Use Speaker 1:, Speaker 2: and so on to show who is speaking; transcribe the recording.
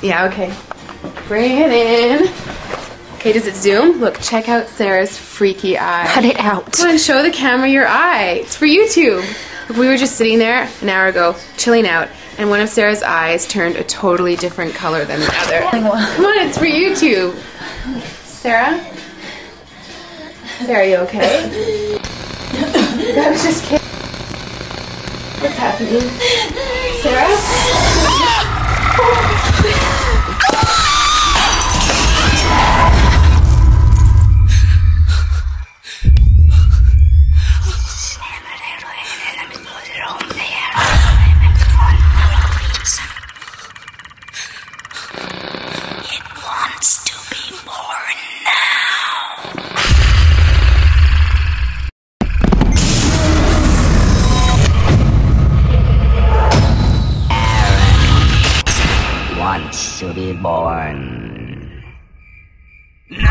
Speaker 1: Yeah, okay. Bring it in. Okay, does it zoom? Look, check out Sarah's freaky eye.
Speaker 2: Cut it out.
Speaker 1: Come on, show the camera your eye. It's for YouTube. Look, we were just sitting there an hour ago, chilling out, and one of Sarah's eyes turned a totally different color than the other. Come on, it's for YouTube. Sarah? Sarah, are you okay? I was just kidding. What's happening? Sarah?
Speaker 3: It wants to be born now. Aaron wants to be born. No!